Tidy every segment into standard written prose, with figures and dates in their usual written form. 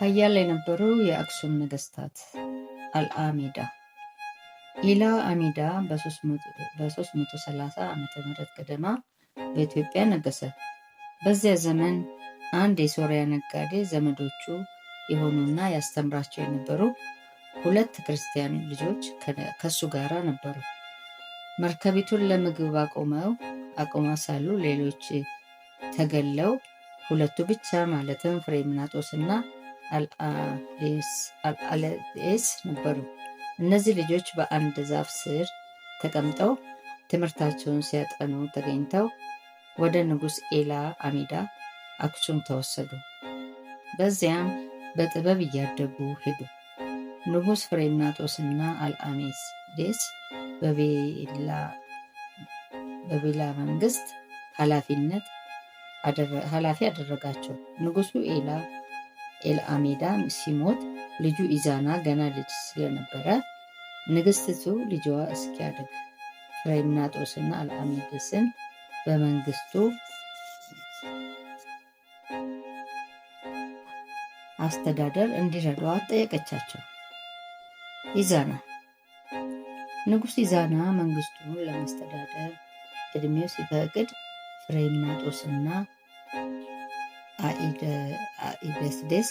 ኃያል የነበሩ የአክሱም ነገስታት አልአሚዳ ኢላ አሚዳ በ330 ዓመተ ምህረት ገደማ በኢትዮጵያ ነገሰ። በዚያ ዘመን አንድ የሶሪያ ነጋዴ ዘመዶቹ የሆኑና ያስተምራቸው የነበሩ 2 ክርስቲያን ልጆች ከሱ ጋር ነበሩ። መርከቢቱን ለምግብ አቁማ ሳሉ ሌሎች ተገለው 2ቱ ብቻ ማለትም ፍሬምናጦስና አልአለኤስ ነበሩ። እነዚህ ልጆች በአንድ ዛፍ ስር ተቀምጠው ትምህርታቸውን ሲያጠኑ ተገኝተው ወደ ንጉሥ ኢላ አሚዳ አክሱም ተወሰዱ። በዚያም በጥበብ እያደጉ ሄዱ። ንጉሥ ፍሬምናጦስና አልአሜዴስ በቤላ መንግስት ኃላፊ አደረጋቸው። ንጉሱ ኤልአሜዳ ሲሞት ልጁ ኢዛና ገና ልጅ ስለነበረ ንግስቲቱ ልጇ እስኪያድግ ፍሬምናጦስና አልአሜዴስን በመንግስቱ አስተዳደር እንዲረዷት ጠየቀቻቸው። ኢዛና ንጉሥ ኢዛና መንግስቱን ለማስተዳደር እድሜው ሲፈቅድ ፍሬምናጦስና አኢደስዴስ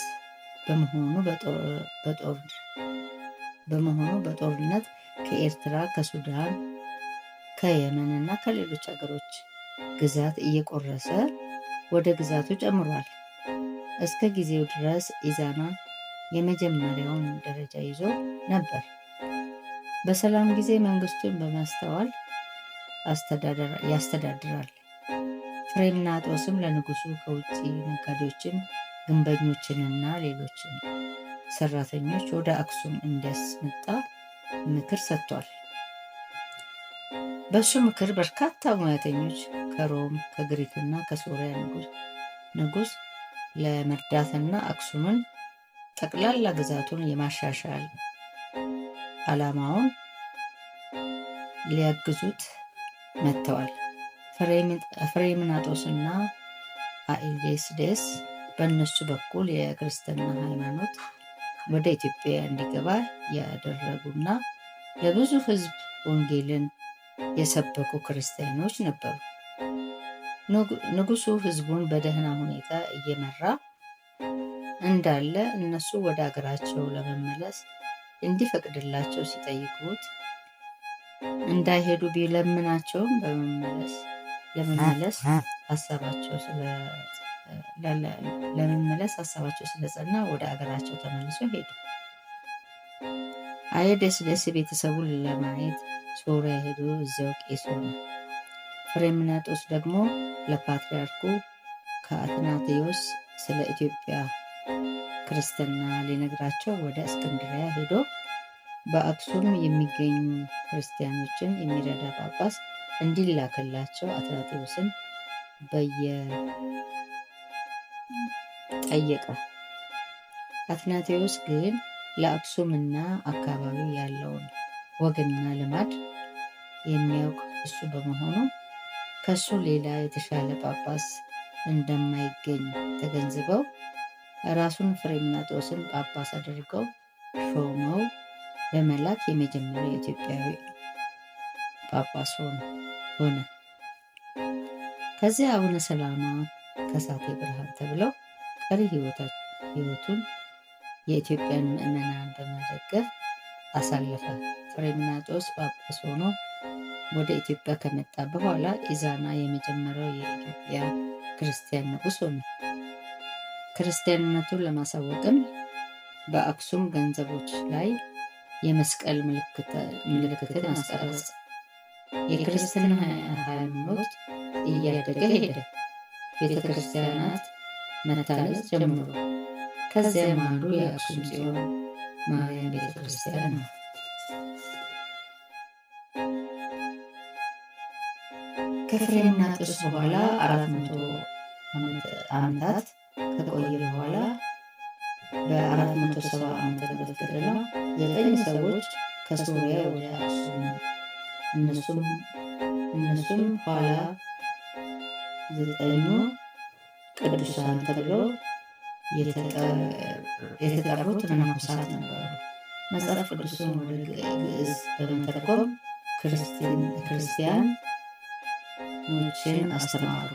በመሆኑ በጦርነት ከኤርትራ፣ ከሱዳን፣ ከየመን እና ከሌሎች ሀገሮች ግዛት እየቆረሰ ወደ ግዛቱ ጨምሯል። እስከ ጊዜው ድረስ ኢዛና የመጀመሪያውን ደረጃ ይዞ ነበር። በሰላም ጊዜ መንግስቱን በማስተዋል ያስተዳድራል። ፍሬምናጦስም ለንጉሱ ከውጭ ነጋዴዎችን፣ ግንበኞችንና ሌሎችን ሰራተኞች ወደ አክሱም እንዲያስመጣ ምክር ሰጥቷል። በሱ ምክር በርካታ ሙያተኞች ከሮም፣ ከግሪክና ከሶሪያ ንጉስ ለመርዳትና አክሱምን ጠቅላላ ግዛቱን የማሻሻል ዓላማውን ሊያግዙት መጥተዋል። ፍሬምናጦስና አኢዴስዴስ በእነሱ በኩል የክርስትና ሃይማኖት ወደ ኢትዮጵያ እንዲገባ ያደረጉና ለብዙ ሕዝብ ወንጌልን የሰበኩ ክርስቲያኖች ነበሩ። ንጉሱ ሕዝቡን በደህና ሁኔታ እየመራ እንዳለ እነሱ ወደ አገራቸው ለመመለስ እንዲፈቅድላቸው ሲጠይቁት እንዳይሄዱ ቢለምናቸውም ለመመለስ ሀሳባቸው ስለጸና ወደ አገራቸው ተመልሰው ሄዱ። አኢዴስዴስ ቤተሰቡን ለማየት ሶሪያ ሄዶ እዚያው ቄስ ሆነ። ፍሬምናጦስ ደግሞ ለፓትርያርኩ ከአትናቴዎስ ስለ ኢትዮጵያ ክርስትና ሊነግራቸው ወደ እስክንድርያ ሄዶ በአክሱም የሚገኙ ክርስቲያኖችን የሚረዳ ጳጳስ እንዲላክላቸው አትናቴዎስን ጠየቀ። አትናቴዎስ ግን ለአክሱምና አካባቢው ያለውን ወግና ልማድ የሚያውቅ እሱ በመሆኑ ከሱ ሌላ የተሻለ ጳጳስ እንደማይገኝ ተገንዝበው ራሱን ፍሬምናጦስን ጳጳስ አድርገው ሾመው በመላክ የመጀመሪያ ኢትዮጵያዊ ጳጳስ ሆነ። ከዚያ አቡነ ሰላማ ከሳቴ ብርሃን ተብለው ቀሪ ሕይወቱን የኢትዮጵያን ምዕመናን በመደገፍ አሳለፈ። ፍሬምናጦስ ጳጳስ ሆኖ ወደ ኢትዮጵያ ከመጣ በኋላ ኢዛና የመጀመሪያው የኢትዮጵያ ክርስቲያን ንጉሥ ሆነ። ክርስቲያንነቱን ለማሳወቅም በአክሱም ገንዘቦች ላይ የመስቀል ምልክትን አስቀረጸ። የክርስትና ሃይማኖት እያደገ ሄደ። ቤተ ክርስቲያናት መታነጽ ጀምሮ። ከዚያም አንዱ የአክሱም ጽዮን ማርያም ቤተ ክርስቲያን ነው። ከፍሬምናጦስ በኋላ 400 ዓመታት ከቆየ በኋላ በ470 ዓመተ ምህረት ገደማ 9 ሰዎች ከሶሪያ ወደ አክሱም እነሱም ኋላ 9 ቅዱሳን ተብለው የተጠሩት መነኮሳት ነበሩ። መጽሐፍ ቅዱስን ወደ ግዕዝ በመተርጎም ክርስቲያኖችን አስተማሩ።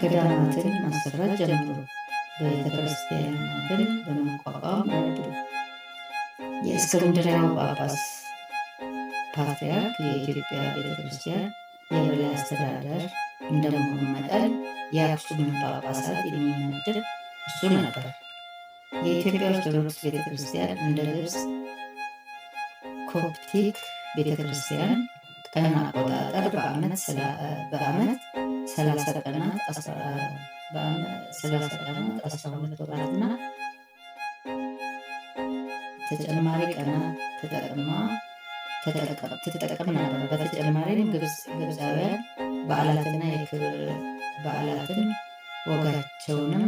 ገዳማትን ማሰራት ጀመሩ። ቤተክርስቲያናትን በማቋቋም ረዱ። የእስክንድርያው ጳጳስ ፓትርያርክ የኢትዮጵያ ቤተክርስቲያን የበላይ አስተዳደር እንደመሆኑ መጠን የአክሱምን ጳጳሳት የሚመድብ እሱ ነበር። የኢትዮጵያ ኦርቶዶክስ ቤተክርስቲያን እንደ ግብፅ ኮፕቲክ ቤተክርስቲያን ቀን አቆጣጠር በዓመት 30 ቀናት 12 ወራትና ተጨማሪ ቀናት ትጠቀም ነበር። በተጨማሪም ግብፃውያን በዓላትና የክብር በዓላትን ወጋቸውንም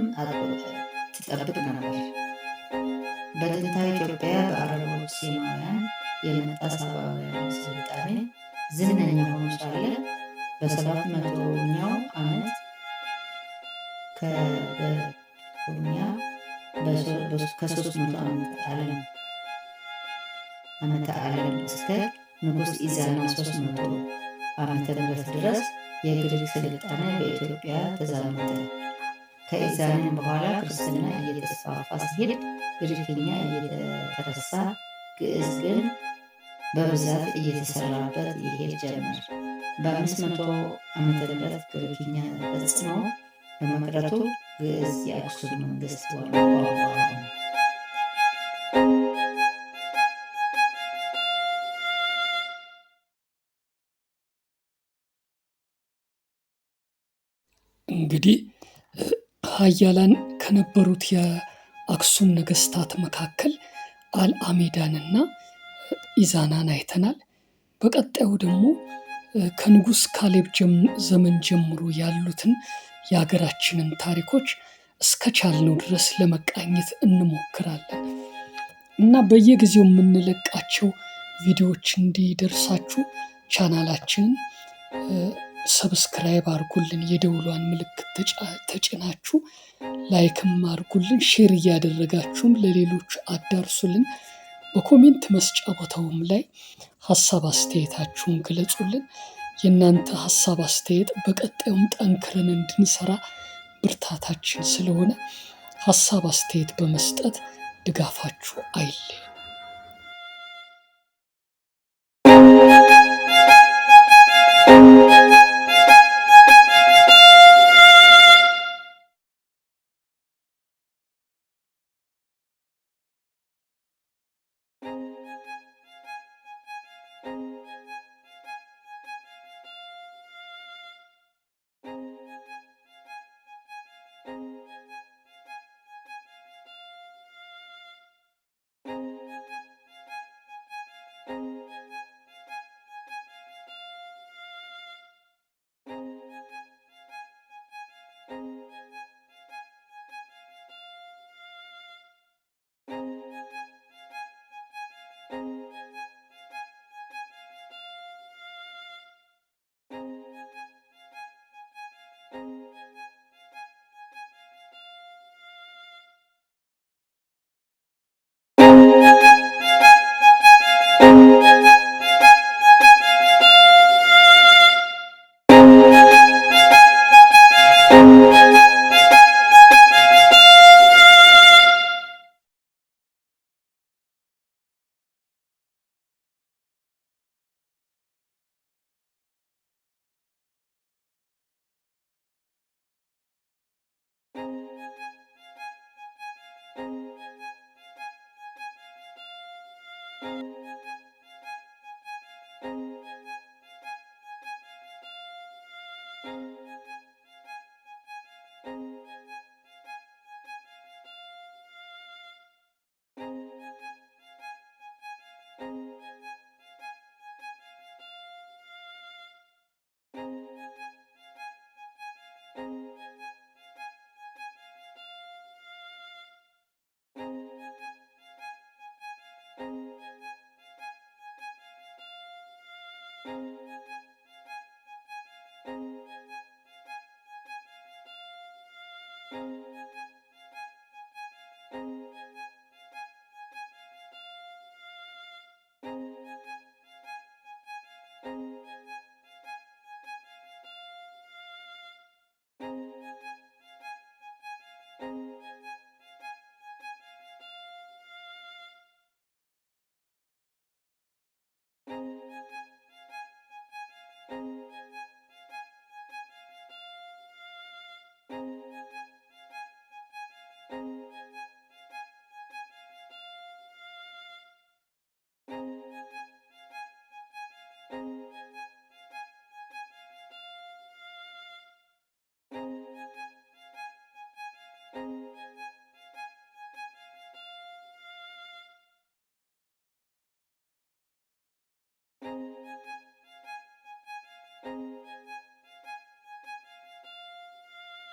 ትጠብቅ ነበር። በጥንታዊ ኢትዮጵያ በአረቦች ሴማውያን የመጣ ሳባውያን ስልጣኔ ዝነኛ ሆኖ ሳለ በ700ኛው ዓመት ከ300 ዓመተ ዓለም እስከ ንጉሥ ኢዛና 300 ዓመተ ምህረት ድረስ የግሪክ ስልጣኔ በኢትዮጵያ ተዛመተ። ከኢዛንም በኋላ ክርስትና እየተስፋፋ ሲሄድ ግሪክኛ እየተረሳ፣ ግዕዝ ግን በብዛት እየተሰራበት ይሄድ ጀመር። በ500 ዓመተ ምህረት ግሪክኛ ፈጽሞ በመቅረቱ ግዕዝ የአክሱም መንግስት ዋና ቋንቋ ሆነ። እንግዲህ ሀያላን ከነበሩት የአክሱም ነገስታት መካከል አልአሜዳንና ኢዛናን አይተናል። በቀጣዩ ደግሞ ከንጉስ ካሌብ ዘመን ጀምሮ ያሉትን የሀገራችንን ታሪኮች እስከቻልነው ድረስ ለመቃኘት እንሞክራለን እና በየጊዜው የምንለቃቸው ቪዲዮዎች እንዲደርሳችሁ ቻናላችንን ሰብስክራይብ አድርጉልን፣ የደውሏን ምልክት ተጭናችሁ ላይክም አድርጉልን፣ ሼር እያደረጋችሁም ለሌሎች አዳርሱልን። በኮሜንት መስጫ ቦታውም ላይ ሀሳብ አስተያየታችሁን ግለጹልን። የእናንተ ሀሳብ አስተያየት በቀጣዩም ጠንክረን እንድንሰራ ብርታታችን ስለሆነ ሀሳብ አስተያየት በመስጠት ድጋፋችሁ አይለይ።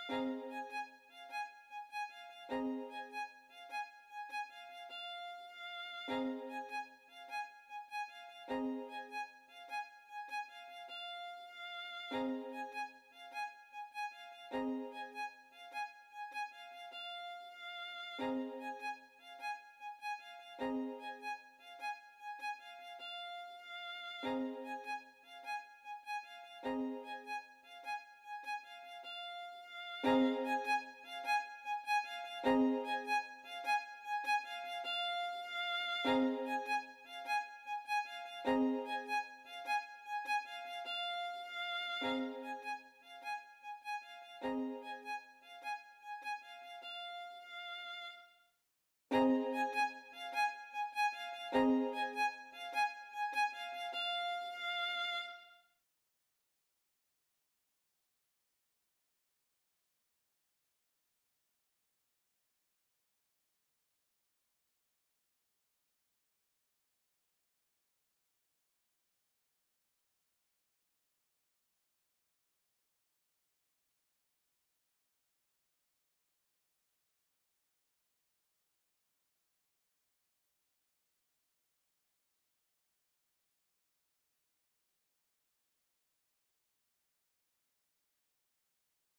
Thank you.